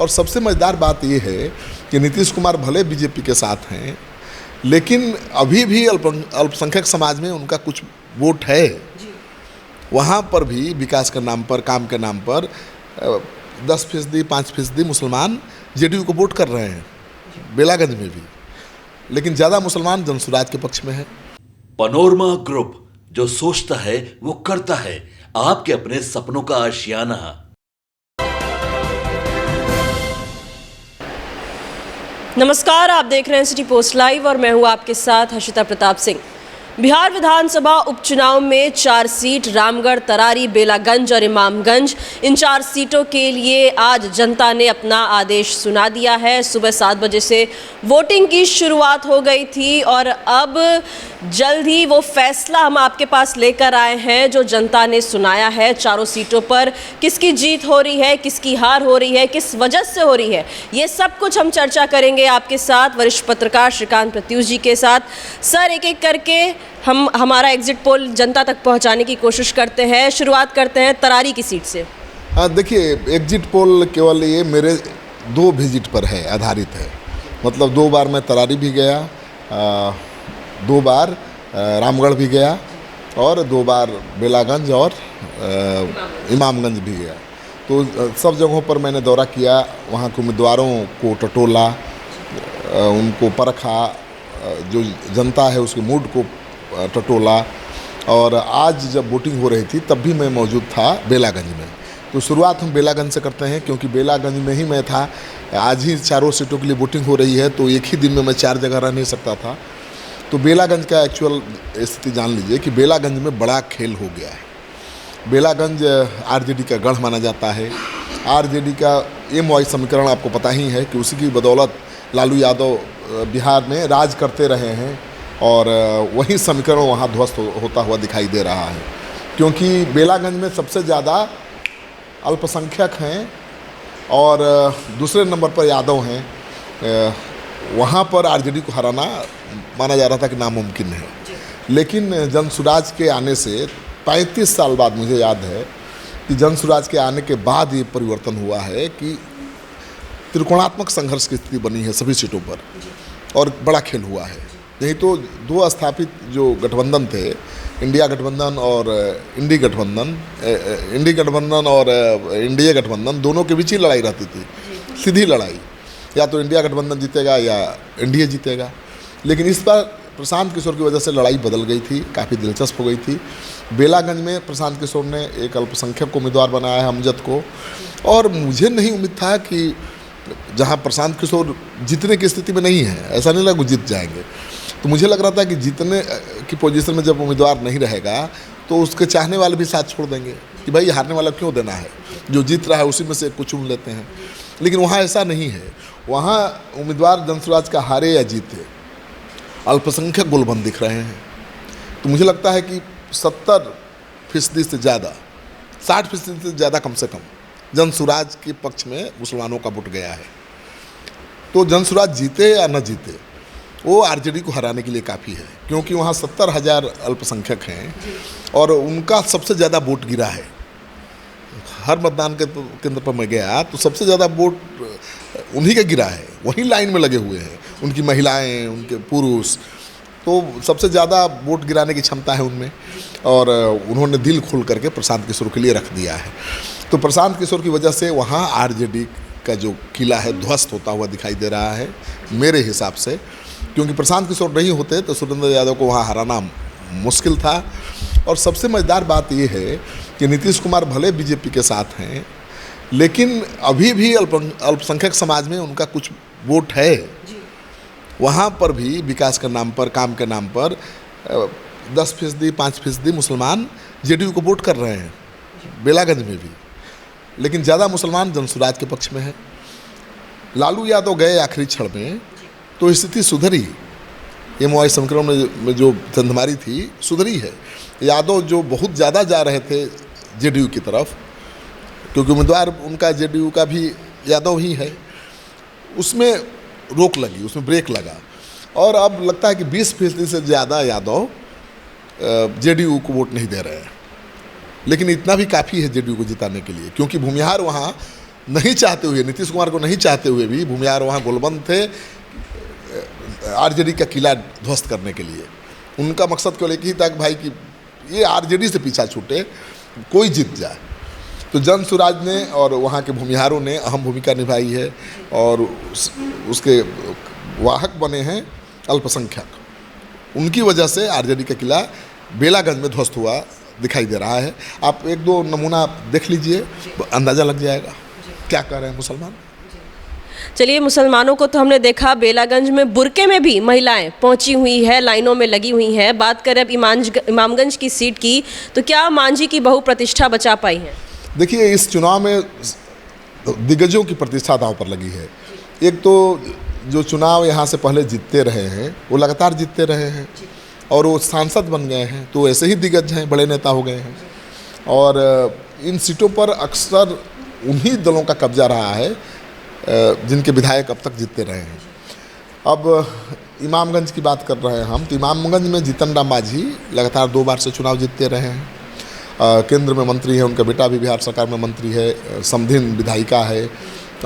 और सबसे मज़ेदार बात ये है कि नीतीश कुमार भले बीजेपी के साथ हैं, लेकिन अभी भी अल्पसंख्यक समाज में उनका कुछ वोट है। वहाँ पर भी विकास के नाम पर, काम के नाम पर 10%, 5% मुसलमान जेडीयू को वोट कर रहे हैं, बेलागंज में भी, लेकिन ज़्यादा मुसलमान जनसुराज के पक्ष में है। पनोरमा ग्रुप, जो सोचता है वो करता है, आपके अपने सपनों का आशियाना। नमस्कार, आप देख रहे हैं सिटी पोस्ट लाइव और मैं हूं आपके साथ हर्षिता प्रताप सिंह। बिहार विधानसभा उपचुनाव में 4 सीट रामगढ़, तरारी, बेलागंज और इमामगंज, इन 4 सीटों के लिए आज जनता ने अपना आदेश सुना दिया है। सुबह 7 बजे से वोटिंग की शुरुआत हो गई थी और अब जल्द ही वो फैसला हम आपके पास लेकर आए हैं जो जनता ने सुनाया है। चारों सीटों पर किसकी जीत हो रही है, किसकी हार हो रही है, किस वजह से हो रही है, ये सब कुछ हम चर्चा करेंगे आपके साथ वरिष्ठ पत्रकार श्रीकांत प्रत्यूष जी के साथ। सर, एक एक करके हम हमारा एग्जिट पोल जनता तक पहुंचाने की कोशिश करते हैं। शुरुआत करते हैं तरारी की सीट से। हाँ, देखिए, एग्जिट पोल केवल ये मेरे 2 विजिट पर है, आधारित है। मतलब 2 बार मैं तरारी भी गया, 2 बार रामगढ़ भी गया और 2 बार बेलागंज और इमामगंज भी गया। तो सब जगहों पर मैंने दौरा किया, वहाँ के उम्मीदवारों को टटोला, उनको परखा, जो जनता है उसके मूड को टटोला। और आज जब वोटिंग हो रही थी तब भी मैं मौजूद था बेलागंज में। तो शुरुआत हम बेलागंज से करते हैं, क्योंकि बेलागंज में ही मैं था। आज ही 4 सीटों के लिए वोटिंग हो रही है, तो एक ही दिन में मैं 4 जगह रह नहीं सकता था। तो बेलागंज का एक्चुअल स्थिति जान लीजिए कि बेलागंज में बड़ा खेल हो गया है। बेलागंज आरजेडी का गढ़ माना जाता है। आरजेडी का MY समीकरण आपको पता ही है कि उसी की बदौलत लालू यादव बिहार में राज करते रहे हैं और वही समीकरण वहाँ ध्वस्त होता हुआ दिखाई दे रहा है, क्योंकि बेलागंज में सबसे ज़्यादा अल्पसंख्यक हैं और दूसरे नंबर पर यादव हैं। वहाँ पर आरजेडी को हराना माना जा रहा था कि नामुमकिन है, लेकिन जनसुराज के आने से 35 साल बाद मुझे याद है कि जनसुराज के आने के बाद ये परिवर्तन हुआ है कि त्रिकोणात्मक संघर्ष की स्थिति बनी है सभी सीटों पर और बड़ा खेल हुआ है। नहीं तो 2 स्थापित जो गठबंधन थे, इंडिया गठबंधन और इंडी गठबंधन और एनडीए गठबंधन, दोनों के बीच ही लड़ाई रहती थी, सीधी लड़ाई, या तो इंडिया गठबंधन जीतेगा या एनडीए जीतेगा। लेकिन इस बार प्रशांत किशोर की वजह से लड़ाई बदल गई थी, काफ़ी दिलचस्प हो गई थी। बेलागंज में प्रशांत किशोर ने एक अल्पसंख्यक को उम्मीदवार बनाया है, अमजद को, और मुझे नहीं उम्मीद था कि जहां प्रशांत किशोर जीतने की स्थिति में नहीं है, ऐसा नहीं लगा वो जीत जाएंगे। तो मुझे लग रहा था कि जीतने की पोजीशन में जब उम्मीदवार नहीं रहेगा तो उसके चाहने वाले भी साथ छोड़ देंगे कि भाई हारने वाला क्यों देना है, जो जीत रहा है उसी में से कुछ चुन लेते हैं। लेकिन वहाँ ऐसा नहीं है। वहाँ उम्मीदवार जनसुराज का हारे या जीते, अल्पसंख्यक गोलबंद दिख रहे हैं। तो मुझे लगता है कि 70% से ज़्यादा, 60% से ज़्यादा कम से कम जनसुराज के पक्ष में मुसलमानों का वोट गया है। तो जनसुराज जीते या न जीते, वो आरजेडी को हराने के लिए काफ़ी है, क्योंकि वहाँ 70,000 अल्पसंख्यक हैं और उनका सबसे ज़्यादा वोट गिरा है। हर मतदान के केंद्र पर मैं गया तो सबसे ज़्यादा वोट उन्हीं का गिरा है, वहीं लाइन में लगे हुए हैं, उनकी महिलाएं, उनके पुरुष, तो सबसे ज़्यादा वोट गिराने की क्षमता है उनमें। और उन्होंने दिल खोल करके प्रशांत किशोर के लिए रख दिया है। तो प्रशांत किशोर की वजह से वहाँ आरजेडी का जो किला है ध्वस्त होता हुआ दिखाई दे रहा है मेरे हिसाब से, क्योंकि प्रशांत किशोर नहीं होते तो सुरेंद्र यादव को वहाँ हराना मुश्किल था। और सबसे मज़ेदार बात ये है कि नीतीश कुमार भले बीजेपी के साथ हैं, लेकिन अभी भी अल्पसंख्यक समाज में उनका कुछ वोट है। वहाँ पर भी विकास के नाम पर, काम के नाम पर 10%, 5% मुसलमान जेडीयू को वोट कर रहे हैं, बेलागंज में भी, लेकिन ज़्यादा मुसलमान जनसुराज के पक्ष में है। लालू यादव गए आखिरी क्षण में तो स्थिति सुधरी, MY समीकरण में जो चंदमारी थी सुधरी है। यादव जो बहुत ज़्यादा जा रहे थे जेडीयू की तरफ, क्योंकि उम्मीदवार उनका जेडीयू का भी यादव ही है, उसमें रोक लगी, उसमें ब्रेक लगा। और अब लगता है कि 20% से ज़्यादा यादव जेडीयू को वोट नहीं दे रहे हैं, लेकिन इतना भी काफ़ी है जेडीयू को जिताने के लिए, क्योंकि भूमिहार वहाँ नहीं चाहते हुए, नीतीश कुमार को नहीं चाहते हुए भी भूमिहार वहाँ गोलबंद थे आरजेडी का किला ध्वस्त करने के लिए। उनका मकसद केवल एक ही था कि भाई कि ये आरजेडी से पीछा छूटे, कोई जीत जाए। तो जन सुराज ने और वहाँ के भूमिहारों ने अहम भूमिका निभाई है और उसके वाहक बने हैं अल्पसंख्यक। उनकी वजह से आरजेडी का किला बेलागंज में ध्वस्त हुआ दिखाई दे रहा है। आप एक दो नमूना देख लीजिए, अंदाज़ा लग जाएगा क्या कर रहे हैं मुसलमान। चलिए, मुसलमानों को तो हमने देखा, बेलागंज में बुरके में भी महिलाएं पहुंची हुई है, लाइनों में लगी हुई हैं। बात करें अब इमामगंज की सीट की, तो क्या मांझी की बहू प्रतिष्ठा बचा पाई है? देखिए, इस चुनाव में दिग्गजों की प्रतिष्ठा दांव पर लगी है। एक तो जो चुनाव यहाँ से पहले जीतते रहे हैं वो लगातार जीतते रहे हैं और वो सांसद बन गए हैं, तो ऐसे ही दिग्गज हैं, बड़े नेता हो गए हैं। और इन सीटों पर अक्सर उन्हीं दलों का कब्जा रहा है जिनके विधायक अब तक जीतते रहे हैं। अब इमामगंज की बात कर रहे हैं हम, तो इमामगंज में जीतन राम मांझी लगातार 2 बार से चुनाव जीतते रहे हैं। केंद्र में मंत्री है, उनका बेटा भी बिहार सरकार में मंत्री है, समधिन विधायिका है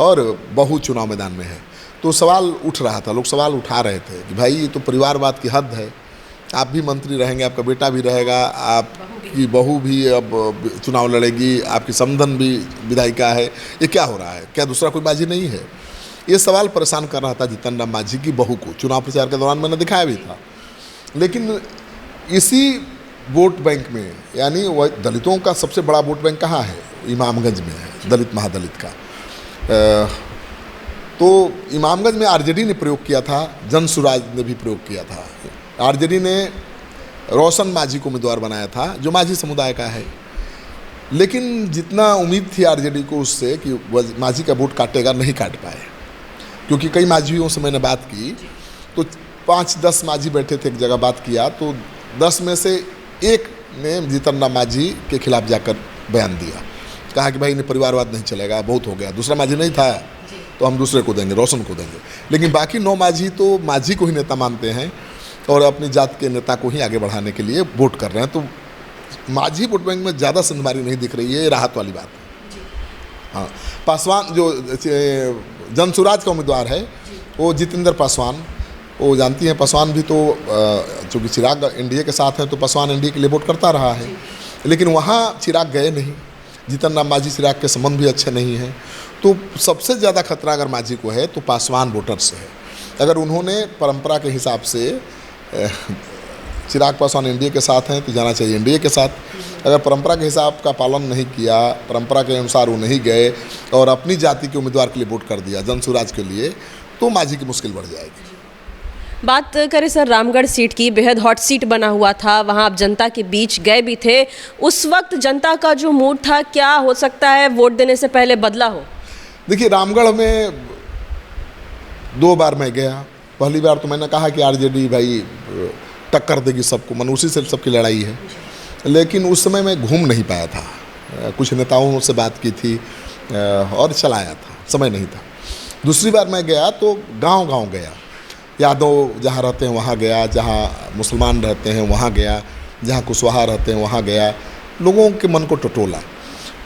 और बहू चुनाव मैदान में है। तो सवाल उठ रहा था, लोग सवाल उठा रहे थे कि भाई ये तो परिवारवाद की हद है, आप भी मंत्री रहेंगे, आपका बेटा भी रहेगा, आपकी बहू भी अब चुनाव लड़ेगी, आपकी समधन भी विधायिका है, ये क्या हो रहा है? क्या दूसरा कोई बाजी नहीं है? ये सवाल परेशान कर रहा था जीतन राम मांझी की बहू को। चुनाव प्रचार के दौरान मैंने दिखाया भी था। लेकिन इसी वोट बैंक में, यानी वह दलितों का सबसे बड़ा वोट बैंक कहाँ है? इमामगंज में है, दलित महादलित का। तो इमामगंज में आरजेडी ने प्रयोग किया था, जन सुराज ने भी प्रयोग किया था। आरजेडी ने रोशन मांझी को उम्मीदवार बनाया था जो मांझी समुदाय का है, लेकिन जितना उम्मीद थी आरजेडी को उससे कि वह मांझी का वोट काटेगा, नहीं काट पाए। क्योंकि कई मांझियों से मैंने बात की तो 5-10 मांझी बैठे थे, एक जगह बात किया तो 10 में से एक ने जीतन राम मांझी के खिलाफ जाकर बयान दिया, कहा कि भाई इन्हें परिवारवाद नहीं चलेगा, बहुत हो गया, दूसरा मांझी नहीं था तो हम दूसरे को देंगे, रोशन को देंगे। लेकिन बाकी 9 मांझी तो मांझी को ही नेता मानते हैं और अपनी जात के नेता को ही आगे बढ़ाने के लिए वोट कर रहे हैं। तो मांझी वोट बैंक में ज़्यादा संधमारी नहीं दिख रही है, ये राहत वाली बात है। हाँ, पासवान जो जन सुराज का उम्मीदवार है वो जितेंद्र पासवान, वो जानती हैं पासवान भी तो चूँकि चिराग एनडीए के साथ हैं तो पासवान एनडीए के लिए वोट करता रहा है, लेकिन वहाँ चिराग गए नहीं। जीतन राम मांझी चिराग के संबंध भी अच्छे नहीं हैं। तो सबसे ज़्यादा खतरा अगर मांझी को है तो पासवान वोटर से है। अगर उन्होंने परंपरा के हिसाब से चिराग पासवान एनडीए के साथ हैं तो जाना चाहिए एनडीए के साथ। अगर परंपरा के हिसाब का पालन नहीं किया, परंपरा के अनुसार वो नहीं गए और अपनी जाति के उम्मीदवार के लिए वोट कर दिया जन सुराज के लिए, तो मांझी की मुश्किल बढ़ जाएगी। बात करें सर रामगढ़ सीट की, बेहद हॉट सीट बना हुआ था, वहाँ आप जनता के बीच गए भी थे। उस वक्त जनता का जो मूड था, क्या हो सकता है वोट देने से पहले बदला हो? देखिए, रामगढ़ में 2 बार मैं गया। पहली बार तो मैंने कहा कि आरजेडी भाई टक्कर देगी सबको, मनुष्य से सबकी लड़ाई है, लेकिन उस समय मैं घूम नहीं पाया था, कुछ नेताओं से बात की थी और चलाया था, समय नहीं था। दूसरी बार मैं गया तो गांव-गांव गया, यादव जहाँ रहते हैं वहाँ गया, जहाँ मुसलमान रहते हैं वहाँ गया, जहाँ कुशवाहा रहते हैं वहाँ गया, लोगों के मन को टटोला।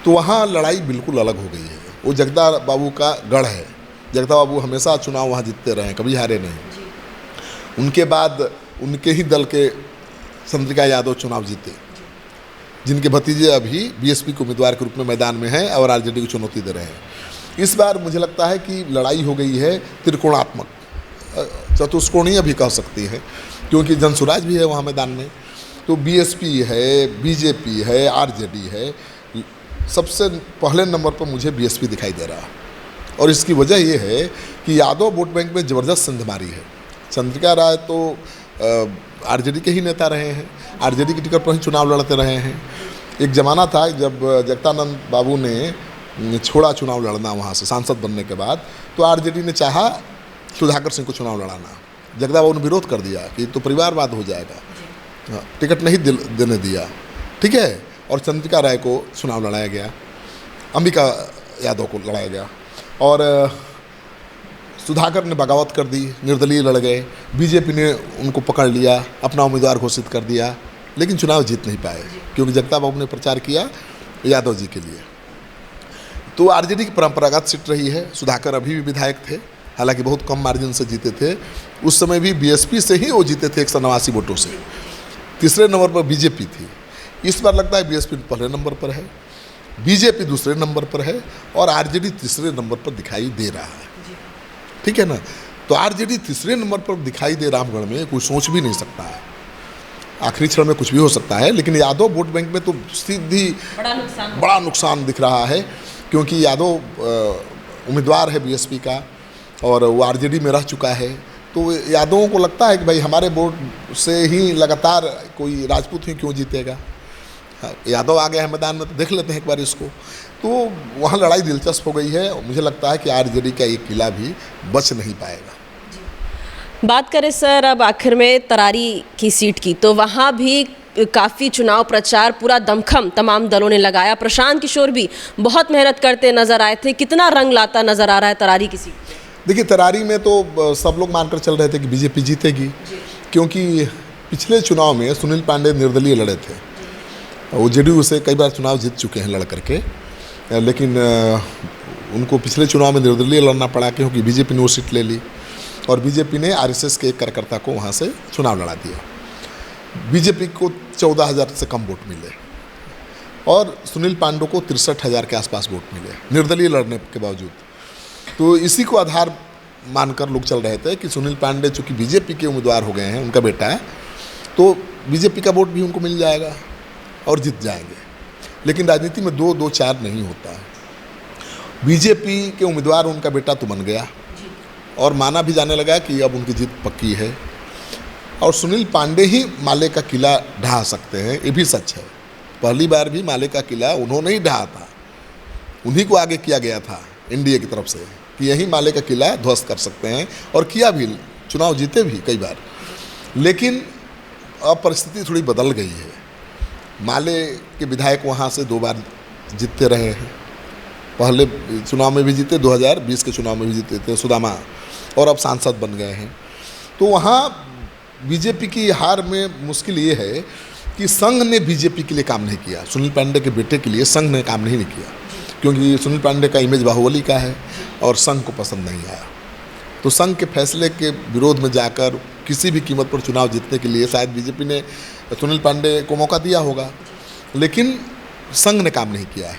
तो वहाँ लड़ाई बिल्कुल अलग हो गई है। वो जगदा बाबू का गढ़ है, जगदा बाबू हमेशा चुनाव वहाँ जीतते रहे, कभी हारे नहीं। उनके बाद उनके ही दल के चंद्रिका यादव चुनाव जीते, जिनके भतीजे अभी बीएसपी के उम्मीदवार के रूप में मैदान में हैं और आरजेडी को चुनौती दे रहे हैं। इस बार मुझे लगता है कि लड़ाई हो गई है त्रिकोणात्मक, चतुष्कोणीय भी कह सकती है, क्योंकि जनसुराज भी है वहाँ मैदान में, तो बीएसपी है, बीजेपी है, आरजेडी है। सबसे पहले नंबर पर मुझे बीएसपी दिखाई दे रहा है और इसकी वजह ये है कि यादव वोट बैंक में ज़बरदस्त संधमारी है। चंद्रिका राय तो आरजेडी के ही नेता रहे हैं, आरजेडी की टिकट पर ही चुनाव लड़ते रहे हैं। एक ज़माना था जब जगदानंद बाबू ने छोड़ा चुनाव लड़ना वहाँ से सांसद बनने के बाद, तो आरजेडी ने चाहा सुधाकर सिंह को चुनाव लड़ाना, जगदा बाबू ने विरोध कर दिया कि तो परिवारवाद हो जाएगा, टिकट नहीं देने दिया, ठीक है। और चंद्रिका राय को चुनाव लड़ाया गया, अंबिका यादव को लड़ाया गया और सुधाकर ने बगावत कर दी, निर्दलीय लड़ गए। बीजेपी ने उनको पकड़ लिया, अपना उम्मीदवार घोषित कर दिया, लेकिन चुनाव जीत नहीं पाए क्योंकि जगदा बाबू ने प्रचार किया यादव जी के लिए। तो आरजेडी की परंपरागत सीट रही है। सुधाकर अभी भी विधायक थे, हालांकि बहुत कम मार्जिन से जीते थे। उस समय भी बीएसपी से ही वो जीते थे 189 वोटों से। तीसरे नंबर पर बीजेपी थी। इस बार लगता है बीएसपी पहले नंबर पर है, बीजेपी दूसरे नंबर पर है और आरजेडी तीसरे नंबर पर दिखाई दे रहा है। ठीक है ना। तो आरजेडी तीसरे नंबर पर दिखाई दे रामगढ़ में, कोई सोच भी नहीं सकता है। आखिरी क्षण में कुछ भी हो सकता है, लेकिन यादव वोट बैंक में तो सीधी बड़ा नुकसान दिख रहा है, क्योंकि यादव उम्मीदवार है बीएसपी का और वो आरजेडी में रह चुका है। तो यादवों को लगता है कि भाई हमारे वोट से ही लगातार कोई राजपूत ही क्यों जीतेगा। यादव आ गया है मैदान में, तो देख लेते हैं एक बार इसको। तो वहाँ लड़ाई दिलचस्प हो गई है और मुझे लगता है कि आरजेडी का ये किला भी बच नहीं पाएगा। बात करें सर अब आखिर में तरारी की सीट की, तो वहाँ भी काफ़ी चुनाव प्रचार पूरा दमखम तमाम दलों ने लगाया। प्रशांत किशोर भी बहुत मेहनत करते नजर आए थे। कितना रंग लाता नजर आ रहा है तरारी की सीट? देखिए, तरारी में तो सब लोग मानकर चल रहे थे कि बीजेपी जीतेगी, क्योंकि पिछले चुनाव में सुनील पांडे निर्दलीय लड़े थे। वो जेडीयू से कई बार चुनाव जीत चुके हैं लड़ करके, लेकिन उनको पिछले चुनाव में निर्दलीय लड़ना पड़ा क्योंकि बीजेपी ने वो सीट ले ली और बीजेपी ने आरएसएस के एक कार्यकर्ता को वहाँ से चुनाव लड़ा दिया। बीजेपी को 14,000 से कम वोट मिले और सुनील पांडे को 63,000 के आसपास वोट मिले निर्दलीय लड़ने के बावजूद। तो इसी को आधार मानकर लोग चल रहे थे कि सुनील पांडे चूँकि बीजेपी के उम्मीदवार हो गए हैं, उनका बेटा है, तो बीजेपी का वोट भी उनको मिल जाएगा और जीत जाएंगे। लेकिन राजनीति में 2-2-4 नहीं होता है। बीजेपी के उम्मीदवार उनका बेटा तो बन गया और माना भी जाने लगा कि अब उनकी जीत पक्की है और सुनील पांडे ही माले का किला ढहा सकते हैं। ये भी सच है। पहली बार भी माले का किला उन्होंने ही ढहा था, उन्हीं को आगे किया गया था एनडीए की तरफ से कि यही माले का किला ध्वस्त कर सकते हैं, और किया भी, चुनाव जीते भी कई बार। लेकिन अब परिस्थिति थोड़ी बदल गई है। माले के विधायक वहाँ से 2 बार जीतते रहे हैं। पहले चुनाव में भी जीते, 2020 के चुनाव में भी जीते थे सुदामा, और अब सांसद बन गए हैं। तो वहाँ बीजेपी की हार में मुश्किल ये है कि संघ ने बीजेपी के लिए काम नहीं किया। सुनील पांडे के बेटे के लिए संघ ने काम नहीं किया, क्योंकि सुनील पांडे का इमेज बाहुबली का है और संघ को पसंद नहीं आया। तो संघ के फैसले के विरोध में जाकर किसी भी कीमत पर चुनाव जीतने के लिए शायद बीजेपी ने सुनील पांडे को मौका दिया होगा, लेकिन संघ ने काम नहीं किया है।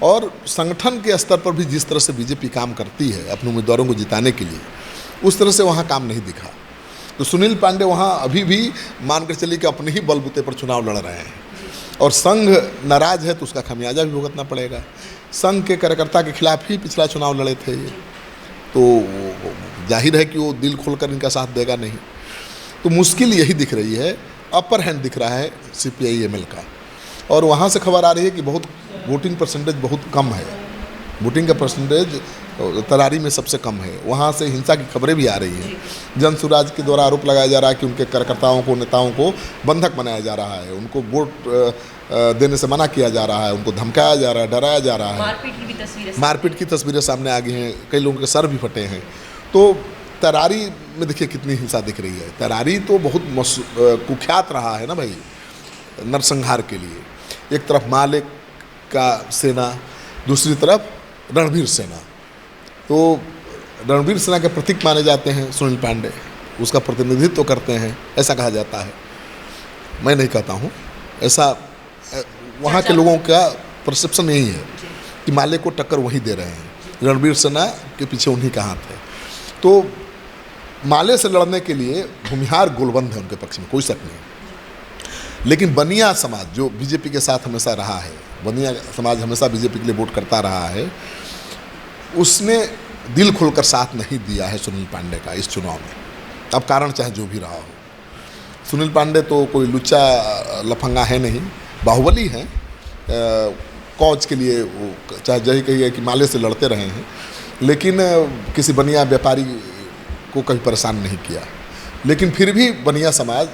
और संगठन के स्तर पर भी जिस तरह से बीजेपी काम करती है अपने उम्मीदवारों को जिताने के लिए, उस तरह से वहाँ काम नहीं दिखा। तो सुनील पांडे वहाँ अभी भी मानकर चलिए कि अपने ही बलबूते पर चुनाव लड़ रहे हैं और संघ नाराज है तो उसका खामियाजा भी भुगतना पड़ेगा। संघ के कार्यकर्ता के खिलाफ ही पिछला चुनाव लड़े थे ये, तो जाहिर है कि वो दिल खोलकर इनका साथ देगा नहीं। तो मुश्किल यही दिख रही है। अपर हैंड दिख रहा है CPI-ML का, और वहाँ से खबर आ रही है कि बहुत वोटिंग परसेंटेज बहुत कम है। वोटिंग का परसेंटेज तरारी में सबसे कम है। वहाँ से हिंसा की खबरें भी आ रही हैं। जन सुराज के द्वारा आरोप लगाया जा रहा है कि उनके कार्यकर्ताओं को, नेताओं को बंधक बनाया जा रहा है, उनको वोट देने से मना किया जा रहा है, उनको धमकाया जा रहा है, डराया जा रहा है। मारपीट की तस्वीरें सामने आ गई हैं, कई लोगों के सर भी फटे हैं। तो तरारी में देखिए कितनी हिंसा दिख रही है। तरारी तो बहुत कुख्यात रहा है ना भाई नरसंहार के लिए। एक तरफ मालिक का सेना, दूसरी तरफ रणवीर सेना। तो रणवीर सेना के प्रतीक माने जाते हैं सुनील पांडे, उसका प्रतिनिधित्व करते हैं, ऐसा कहा जाता है। मैं नहीं कहता हूँ ऐसा, वहाँ के लोगों का परसेप्शन यही है कि माले को टक्कर वही दे रहे हैं, रणवीर सेना के पीछे उन्हीं का हाथ है। तो माले से लड़ने के लिए भूमिहार गोलबंद है उनके पक्ष में, कोई शक नहीं। लेकिन बनिया समाज जो बीजेपी के साथ हमेशा रहा है, बनिया समाज हमेशा बीजेपी के लिए वोट करता रहा है, उसने दिल खोलकर साथ नहीं दिया है सुनील पांडे का इस चुनाव में। अब कारण चाहे जो भी रहा हो, सुनील पांडे तो कोई लुच्चा लफंगा है नहीं, बाहुबली हैं। कौच के लिए वो चाहे जही कहिए कि माले से लड़ते रहे हैं, लेकिन किसी बनिया व्यापारी को कभी परेशान नहीं किया। लेकिन फिर भी बनिया समाज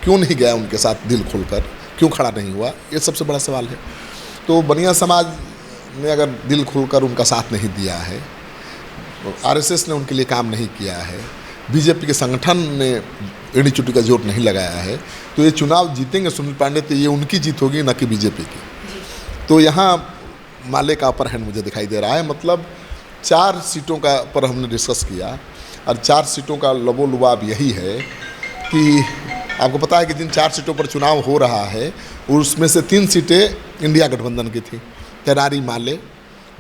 क्यों नहीं गया उनके साथ दिल खोलकर, क्यों खड़ा नहीं हुआ, ये सबसे बड़ा सवाल है। तो बनिया समाज ने अगर दिल खोलकर उनका साथ नहीं दिया है, आरएसएस ने उनके लिए काम नहीं किया है, बीजेपी के संगठन ने एड़ी चुटी का जोर नहीं लगाया है, तो ये चुनाव जीतेंगे सुनील पांडे तो ये उनकी जीत होगी, न कि बीजेपी की। तो यहाँ माले का अपर हैंड मुझे दिखाई दे रहा है। मतलब 4 सीटों का पर हमने डिस्कस किया और 4 सीटों का लबोलुबाब यही है कि आपको पता है कि जिन 4 सीटों पर चुनाव हो रहा है उसमें से 3 सीटें इंडिया गठबंधन की थी, तेरारी माले,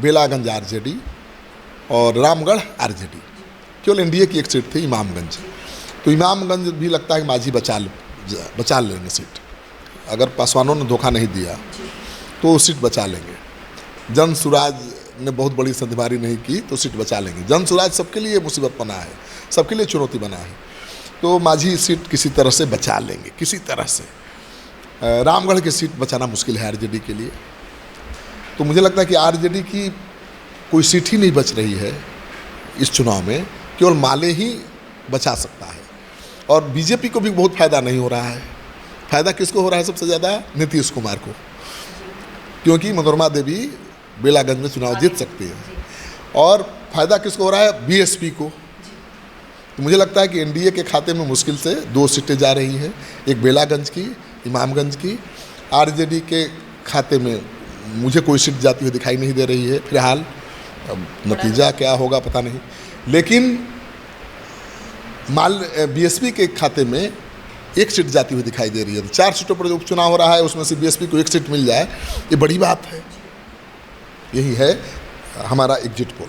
बेलागंज आरजेडी और रामगढ़ आरजेडी। केवल एनडीए की एक सीट थी इमामगंज। तो इमामगंज भी लगता है कि माझी बचा लेंगे सीट, अगर पासवानों ने धोखा नहीं दिया तो वो सीट बचा लेंगे। जन सुराज ने बहुत बड़ी संधिमारी नहीं की तो सीट बचा लेंगे। जन सुराज सबके लिए मुसीबत बना है, सबके लिए चुनौती बना है, तो माझी सीट किसी तरह से बचा लेंगे, किसी तरह से। रामगढ़ की सीट बचाना मुश्किल है आरजेडी के लिए। तो मुझे लगता है कि आरजेडी की कोई सीट ही नहीं बच रही है इस चुनाव में, केवल माले ही बचा सकता है। और बीजेपी को भी बहुत फ़ायदा नहीं हो रहा है। फ़ायदा किसको हो रहा है सबसे ज़्यादा? नीतीश कुमार को, क्योंकि मनोरमा देवी बेलागंज में चुनाव जीत सकती है। और फ़ायदा किसको हो रहा है? बीएसपी को। तो मुझे लगता है कि एनडीए के खाते में मुश्किल से 2 सीटें जा रही है, एक बेलागंज की, इमामगंज की। आरजेडी के खाते में मुझे कोई सीट जाती हुई दिखाई नहीं दे रही है फिलहाल। अब नतीजा क्या होगा पता नहीं, लेकिन बीएसपी के खाते में एक सीट जाती हुई दिखाई दे रही है। तो 4 सीटों पर जो उपचुनाव हो रहा है उसमें से बीएसपी को एक सीट मिल जाए, ये बड़ी बात है। यही है हमारा एग्जिट पोल।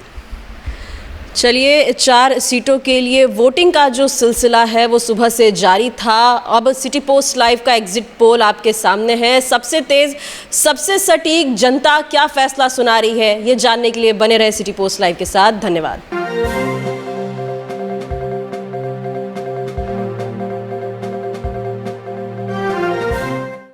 चलिए, 4 सीटों के लिए वोटिंग का जो सिलसिला है वो सुबह से जारी था। अब सिटी पोस्ट लाइव का एग्जिट पोल आपके सामने है। सबसे तेज, सबसे सटीक जनता क्या फैसला सुना रही है, ये जानने के लिए बने रहे सिटी पोस्ट लाइव के साथ। धन्यवाद।